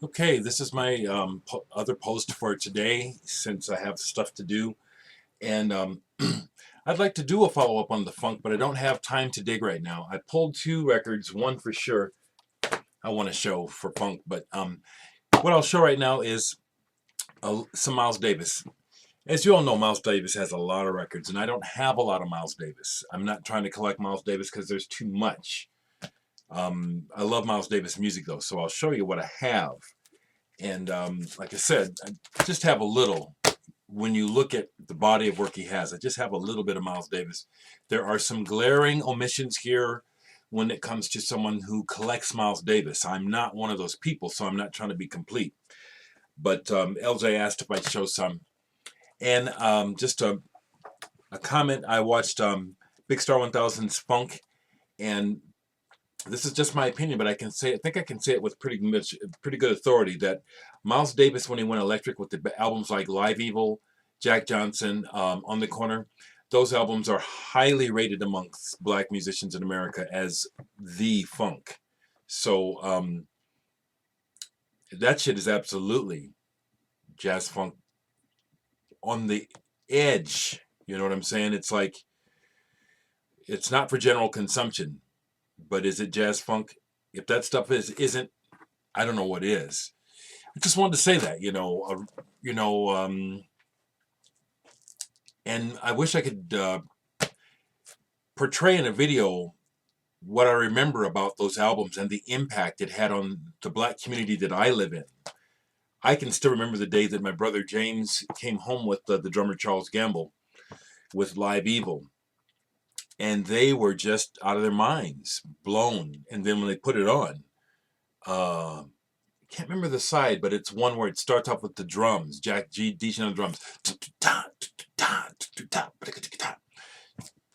Okay, this is my other post for today since I have stuff to do. And I'd like to do a follow-up on the funk, but I don't have time to dig right now. I pulled two records, one for sure I want to show for funk, but what I'll show right now is some Miles Davis. As you all know, Miles Davis has a lot of records, and I don't have a lot of Miles Davis. I'm not trying to collect Miles Davis because there's too much. I love Miles Davis music, though, so I'll show you what I have. And like I said, I just have a little. When you look at the body of work he has, I just have a little bit of Miles Davis. There are some glaring omissions here when it comes to someone who collects Miles Davis. I'm not one of those people, so I'm not trying to be complete. But LJ asked if I'd show some. And just a comment, I watched Big Star 1000's Funk, and this is just my opinion, but I think I can say it with pretty good authority that Miles Davis, when he went electric with the albums like Live Evil, Jack Johnson, On the Corner, those albums are highly rated amongst black musicians in America as the funk. So that shit is absolutely jazz funk on the edge. You know what I'm saying? It's like, it's not for general consumption. But is it jazz funk? If that stuff isn't, I don't know what is. I just wanted to say that, and I wish I could portray in a video what I remember about those albums and the impact it had on the black community that I live in. I can still remember the day that my brother James came home with the drummer Charles Gamble with Live Evil. And they were just out of their minds, blown. And then when they put it on, I can't remember the side, but it's one where it starts off with the drums, Jack G. Deacon on the drums.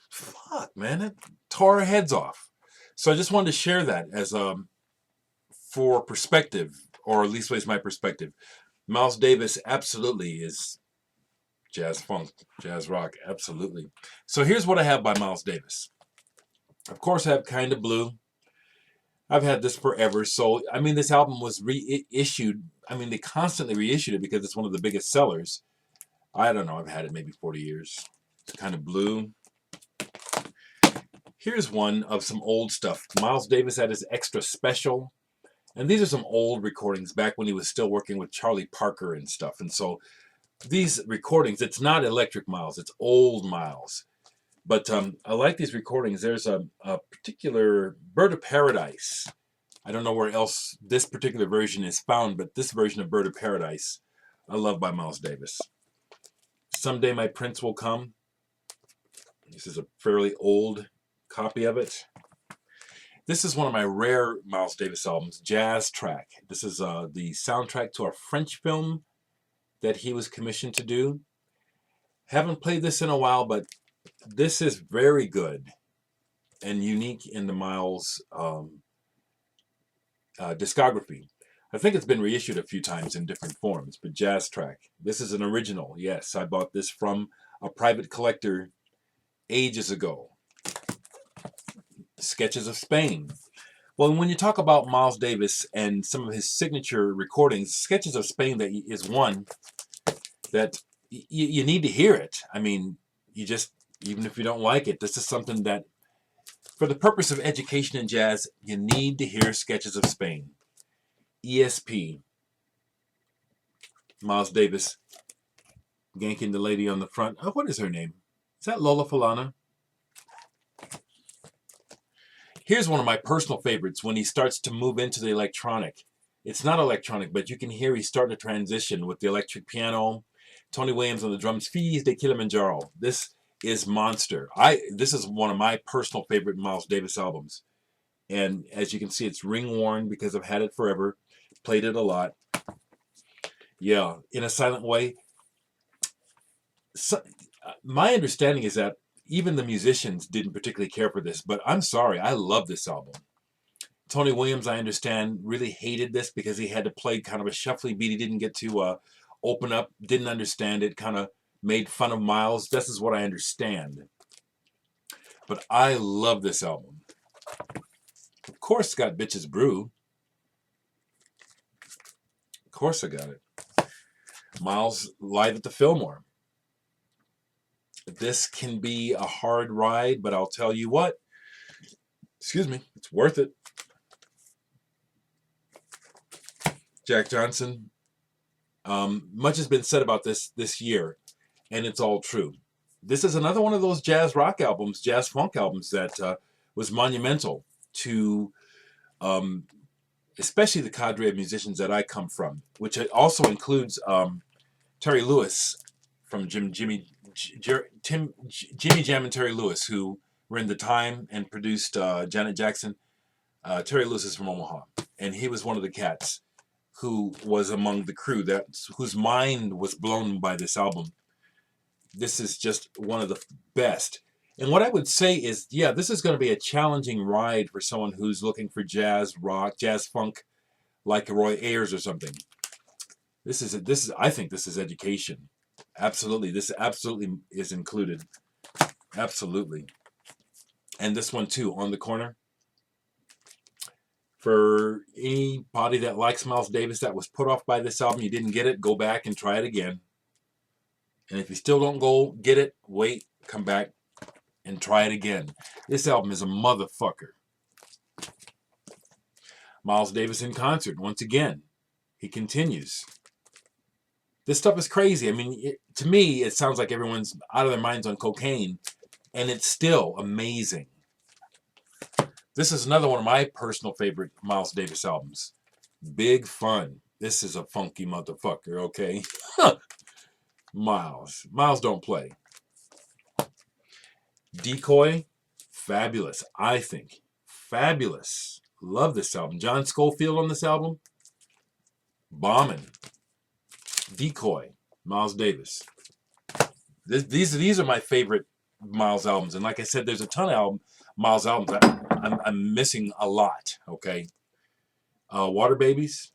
Fuck, man, it tore our heads off. So I just wanted to share that as for perspective, or at least was my perspective. Miles Davis absolutely is jazz funk, jazz rock, absolutely. So here's what I have by Miles Davis. Of course, I have Kinda Blue. I've had this forever. So, I mean, this album was reissued. I mean, they constantly reissued it because it's one of the biggest sellers. I don't know. I've had it maybe 40 years. It's Kinda Blue. Here's one of some old stuff. Miles Davis had his Extra Special. And these are some old recordings back when he was still working with Charlie Parker and stuff. And so these recordings, it's not Electric Miles, it's old Miles. But I like these recordings. There's a particular Bird of Paradise. I don't know where else this particular version is found, but this version of Bird of Paradise, I love by Miles Davis. Someday My Prince Will Come. This is a fairly old copy of it. This is one of my rare Miles Davis albums, Jazz Track. This is the soundtrack to a French film that he was commissioned to do. Haven't played this in a while, but this is very good and unique in the Miles discography. I think it's been reissued a few times in different forms, but Jazz Track. This is an original. Yes, I bought this from a private collector ages ago. Sketches of Spain. Well, when you talk about Miles Davis and some of his signature recordings, Sketches of Spain that is one that you need to hear it. I mean, you just, even if you don't like it, this is something that, for the purpose of education in jazz, you need to hear Sketches of Spain. ESP. Miles Davis ganking the lady on the front. Oh, what is her name? Is that Lola Falana? Here's one of my personal favorites when he starts to move into the electronic. It's not electronic, but you can hear he's starting to transition with the electric piano. Tony Williams on the drums. Filles de Kilimanjaro. This is monster. This is one of my personal favorite Miles Davis albums. And as you can see, it's ring worn because I've had it forever. Played it a lot. Yeah, In a Silent Way. So, my understanding is that even the musicians didn't particularly care for this, but I'm sorry, I love this album. Tony Williams, I understand, really hated this because he had to play kind of a shuffly beat. He didn't get to open up, didn't understand it, kind of made fun of Miles. This is what I understand. But I love this album. Of course, Scott Bitches Brew. course I got it. Miles live at the Fillmore. This can be a hard ride, but I'll tell you what. Excuse me, it's worth it. Jack Johnson. Much has been said about this year, and it's all true. This is another one of those jazz rock albums, jazz funk albums that was monumental to especially the cadre of musicians that I come from, which also includes Terry Lewis from Jimmy Jam and Terry Lewis, who were in The Time and produced Janet Jackson. Terry Lewis is from Omaha, and he was one of the cats who was among the crew whose mind was blown by this album. This is just one of the best. And what I would say is, yeah, this is going to be a challenging ride for someone who's looking for jazz rock, jazz funk, like Roy Ayers or something. I think this is education. Absolutely. This absolutely is included. Absolutely. And this one too, On the Corner. For anybody that likes Miles Davis that was put off by this album, you didn't get it, go back and try it again. And if you still don't go get it, wait, come back and try it again. This album is a motherfucker. Miles Davis in concert, once again. He continues. This stuff is crazy. I mean, to me, it sounds like everyone's out of their minds on cocaine, and it's still amazing. This is another one of my personal favorite Miles Davis albums. Big Fun. This is a funky motherfucker, okay? Miles don't play. Decoy, fabulous, I think. Fabulous. Love this album. John Scofield on this album, bombing. Decoy, Miles Davis. These are my favorite Miles albums, and like I said, there's a ton of Miles albums. I'm missing a lot. Okay, Water Babies.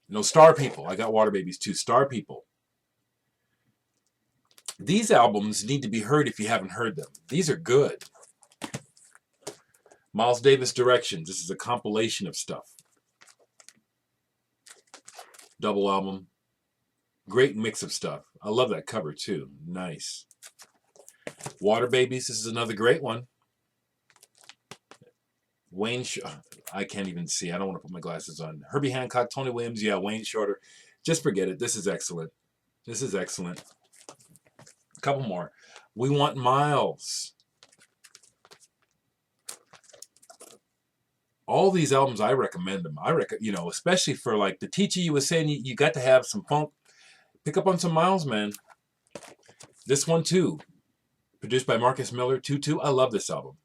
No, Star People. I got Water Babies too. Star People. These albums need to be heard if you haven't heard them. These are good. Miles Davis Directions. This is a compilation of stuff. Double album. Great mix of stuff. I love that cover too. Nice. Water Babies. This is another great one. Wayne, I can't even see. I don't want to put my glasses on. Herbie Hancock, Tony Williams. Yeah, Wayne Shorter. Just forget it. This is excellent. This is excellent. A couple more. We Want Miles. All these albums, I recommend them. Especially for like the teacher you were saying, you got to have some funk. Pick up on some Miles, man. This one too, produced by Marcus Miller, 2-2. I love this album.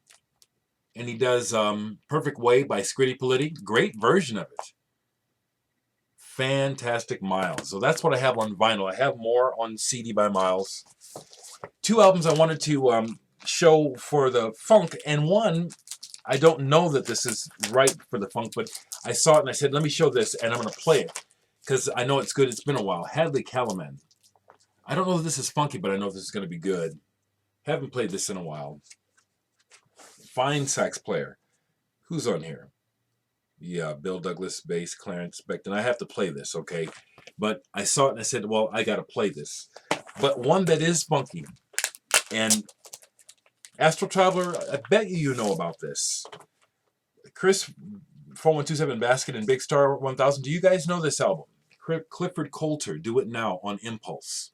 And he does Perfect Way by Scritti Politti. Great version of it. Fantastic Miles. So that's what I have on vinyl. I have more on CD by Miles. 2 albums I wanted to show for the funk, and one, I don't know that this is right for the funk, but I saw it and I said, let me show this, and I'm going to play it because I know it's good. It's been a while. HADLEY, CALIMAN. I don't know if this is funky, but I know this is going to be good. Haven't played this in a while. Fine sax player. Who's on here? Yeah, Bill Douglas, bass, Clarence Becton. I have to play this, okay? But I saw it and I said, well, I got to play this. But one that is funky. And Astral Traveler, I bet you know about this. Chris, 4127 Basket and Big Star 1000. Do you guys know this album? Clifford Coulter, Do It Now on Impulse.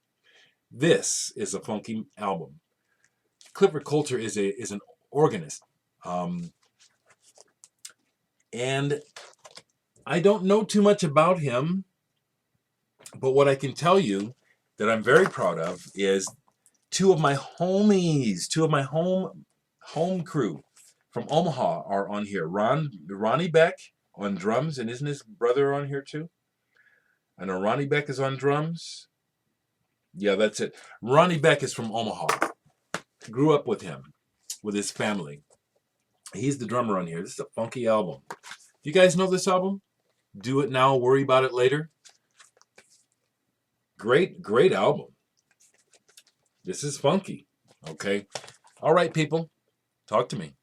This is a funky album. Clifford Coulter is an organist. And I don't know too much about him, but what I can tell you that I'm very proud of is 2 of my homies, 2 of my home crew from Omaha are on here. Ronnie Beck on drums, and isn't his brother on here too? I know Ronnie Beck is on drums. Yeah, that's it. Ronnie Beck is from Omaha. Grew up with him, with his family. He's the drummer on here. This is a funky album. You guys know this album? Do It Now, Worry About It Later. Great, great album. This is funky. Okay. All right, people. Talk to me.